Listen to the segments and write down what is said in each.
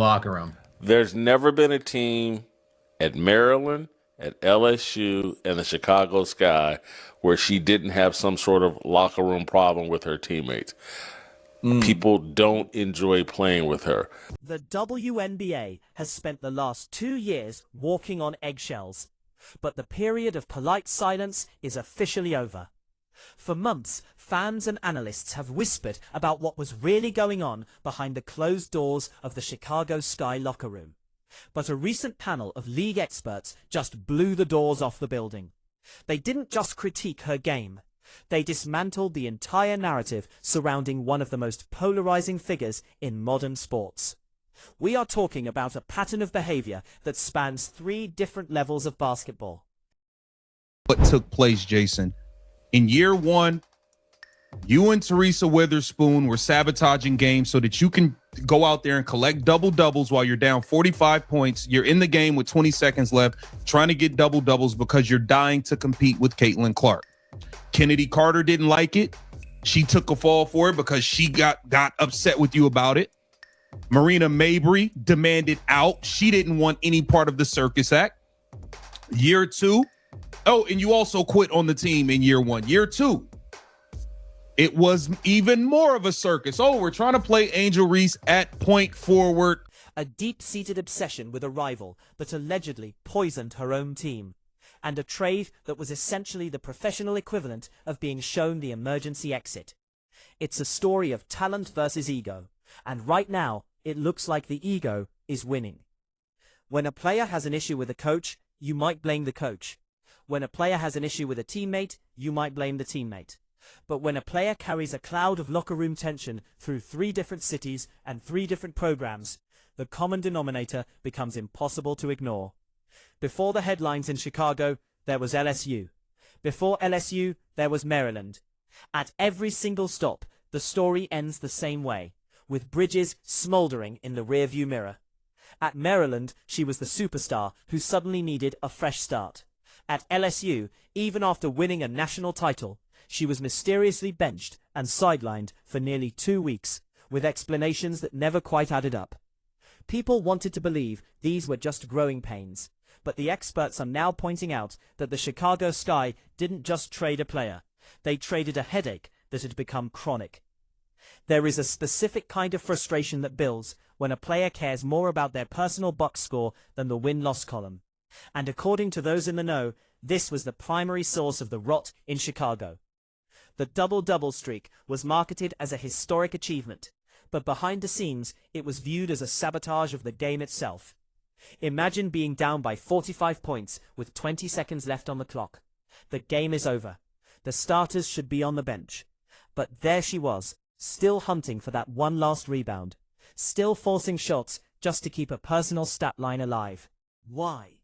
Locker room. There's never been a team at Maryland, at LSU, and the Chicago Sky where she didn't have some sort of locker room problem with her teammates. People don't enjoy playing with her. The WNBA has spent the last 2 years walking on eggshells, but the period of polite silence is officially over. For months, fans and analysts have whispered about what was really going on behind the closed doors of the Chicago Sky locker room. But a recent panel of league experts just blew the doors off the building. They didn't just critique her game. They dismantled the entire narrative surrounding one of the most polarizing figures in modern sports. We are talking about a pattern of behavior that spans 3 different levels of basketball. What took place, Jason? In year 1, you and Teresa Witherspoon were sabotaging games so that you can go out there and collect double-doubles while you're down 45 points. You're in the game with 20 seconds left, trying to get double-doubles because you're dying to compete with Caitlin Clark. Kennedy Carter didn't like it. She took a fall for it because she got upset with you about it. Marina Mabry demanded out. She didn't want any part of the circus act. Year 2. Oh, and you also quit on the team in year 1. Year 2. It was even more of a circus. Oh, we're trying to play Angel Reese at point forward. A deep-seated obsession with a rival that allegedly poisoned her own team. And a trade that was essentially the professional equivalent of being shown the emergency exit. It's a story of talent versus ego, and right now, it looks like the ego is winning. When a player has an issue with a coach, you might blame the coach. When a player has an issue with a teammate, you might blame the teammate. But when a player carries a cloud of locker room tension through 3 different cities and 3 different programs, the common denominator becomes impossible to ignore. Before the headlines in Chicago, there was LSU. Before LSU, there was Maryland. At every single stop, the story ends the same way, with Bridges smoldering in the rearview mirror. At Maryland, she was the superstar who suddenly needed a fresh start. At LSU, even after winning a national title, she was mysteriously benched and sidelined for nearly 2 weeks, with explanations that never quite added up. People wanted to believe these were just growing pains. But the experts are now pointing out that the Chicago Sky didn't just trade a player. They traded a headache that had become chronic. There is a specific kind of frustration that builds when a player cares more about their personal box score than the win-loss column. And according to those in the know, this was the primary source of the rot in Chicago. The double-double streak was marketed as a historic achievement, but behind the scenes, it was viewed as a sabotage of the game itself. Imagine being down by 45 points with 20 seconds left on the clock. The game is over. The starters should be on the bench. But there she was, still hunting for that one last rebound, still forcing shots just to keep a personal stat line alive. Why?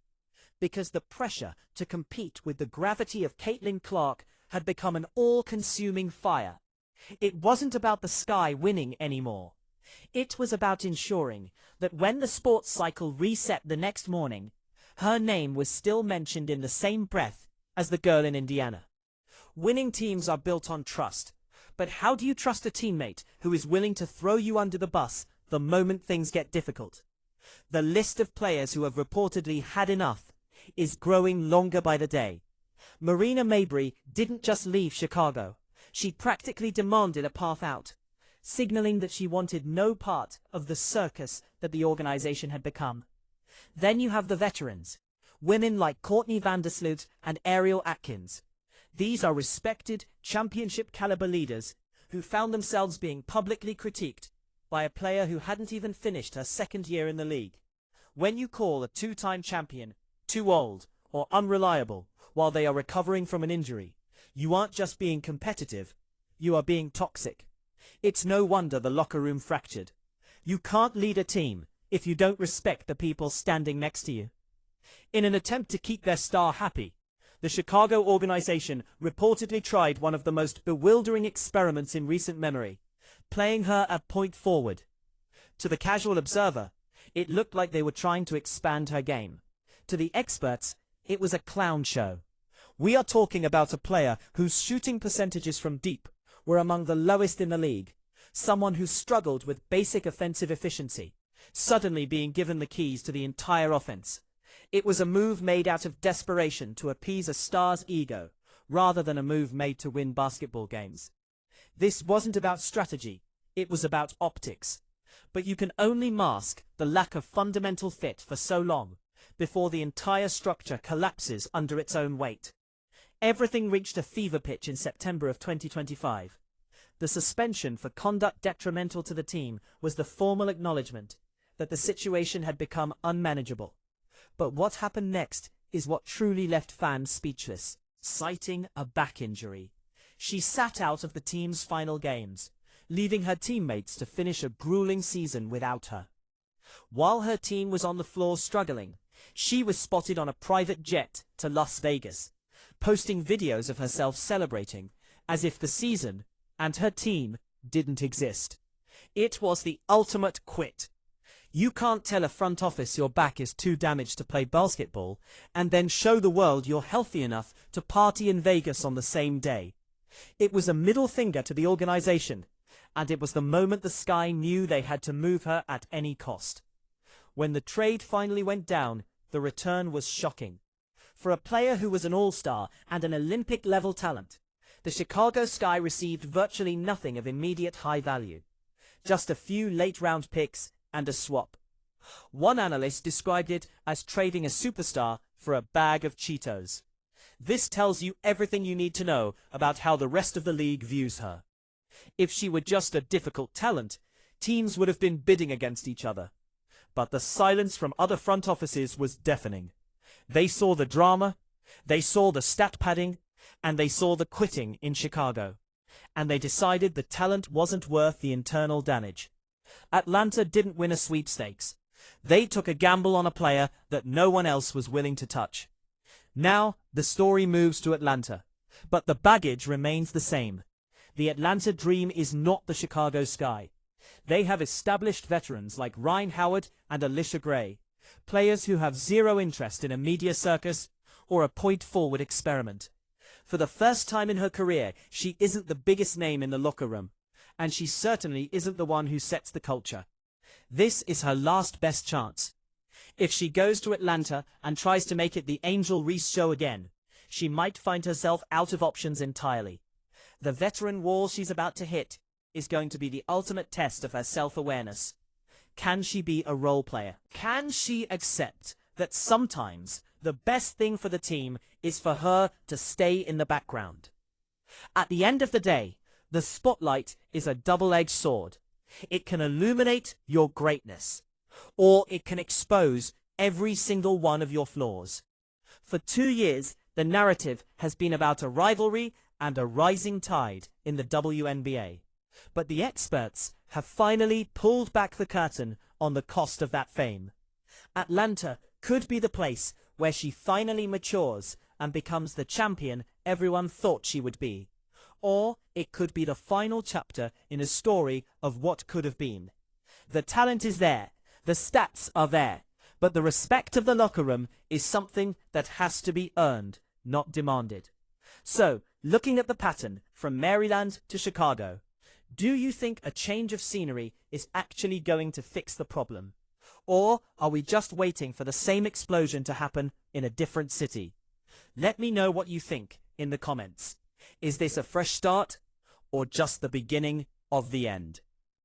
Because the pressure to compete with the gravity of Caitlin Clark had become an all-consuming fire. It wasn't about the Sky winning anymore. It was about ensuring that when the sports cycle reset the next morning, her name was still mentioned in the same breath as the girl in Indiana. Winning teams are built on trust, but how do you trust a teammate who is willing to throw you under the bus the moment things get difficult? The list of players who have reportedly had enough is growing longer by the day. Marina Mabry didn't just leave Chicago. She practically demanded a path out, signaling that she wanted no part of the circus that the organization had become. Then you have the veterans, women like Courtney Vandersloot and Ariel Atkins. These are respected, championship-caliber leaders who found themselves being publicly critiqued by a player who hadn't even finished her 2nd year in the league. When you call a 2-time champion too old or unreliable while they are recovering from an injury, you aren't just being competitive, you are being toxic. It's no wonder the locker room fractured. You can't lead a team if you don't respect the people standing next to you. In an attempt to keep their star happy, the Chicago organization reportedly tried one of the most bewildering experiments in recent memory, playing her at point forward. To the casual observer, it looked like they were trying to expand her game. To the experts, it was a clown show. We are talking about a player whose shooting percentages from deep were among the lowest in the league, someone who struggled with basic offensive efficiency, suddenly being given the keys to the entire offense. It was a move made out of desperation to appease a star's ego, rather than a move made to win basketball games. This wasn't about strategy, it was about optics. But you can only mask the lack of fundamental fit for so long, before the entire structure collapses under its own weight. Everything reached a fever pitch in September of 2025. The suspension for conduct detrimental to the team was the formal acknowledgement that the situation had become unmanageable. But what happened next is what truly left fans speechless. Citing a back injury, she sat out of the team's final games, leaving her teammates to finish a grueling season without her. While her team was on the floor struggling, she was spotted on a private jet to Las Vegas, posting videos of herself celebrating as if the season and her team didn't exist. It was the ultimate quit. You can't tell a front office your back is too damaged to play basketball and then show the world you're healthy enough to party in Vegas on the same day. It was a middle finger to the organization, and it was the moment the Sky knew they had to move her at any cost. When the trade finally went down, the return was shocking. For a player who was an all-star and an Olympic-level talent, the Chicago Sky received virtually nothing of immediate high value. Just a few late-round picks and a swap. One analyst described it as trading a superstar for a bag of Cheetos. This tells you everything you need to know about how the rest of the league views her. If she were just a difficult talent, teams would have been bidding against each other. But the silence from other front offices was deafening. They saw the drama, they saw the stat padding, and they saw the quitting in Chicago. And they decided the talent wasn't worth the internal damage. Atlanta didn't win a sweepstakes. They took a gamble on a player that no one else was willing to touch. Now, the story moves to Atlanta, but the baggage remains the same. The Atlanta dream is not the Chicago Sky. They have established veterans like Ryan Howard and Alicia Gray, players who have zero interest in a media circus or a point-forward experiment. For the first time in her career, she isn't the biggest name in the locker room, and she certainly isn't the one who sets the culture. This is her last best chance. If she goes to Atlanta and tries to make it the Angel Reese show again, she might find herself out of options entirely. The veteran wall she's about to hit is going to be the ultimate test of her self-awareness. Can she be a role player? Can she accept that sometimes the best thing for the team is for her to stay in the background? At the end of the day, the spotlight is a double-edged sword. It can illuminate your greatness, or it can expose every single one of your flaws. For 2 years, the narrative has been about a rivalry and a rising tide in the WNBA. But the experts have finally pulled back the curtain on the cost of that fame. Atlanta could be the place where she finally matures and becomes the champion everyone thought she would be. Or it could be the final chapter in a story of what could have been. The talent is there, the stats are there, but the respect of the locker room is something that has to be earned, not demanded. So, looking at the pattern from Maryland to Chicago, do you think a change of scenery is actually going to fix the problem? Or are we just waiting for the same explosion to happen in a different city? Let me know what you think in the comments. Is this a fresh start or just the beginning of the end?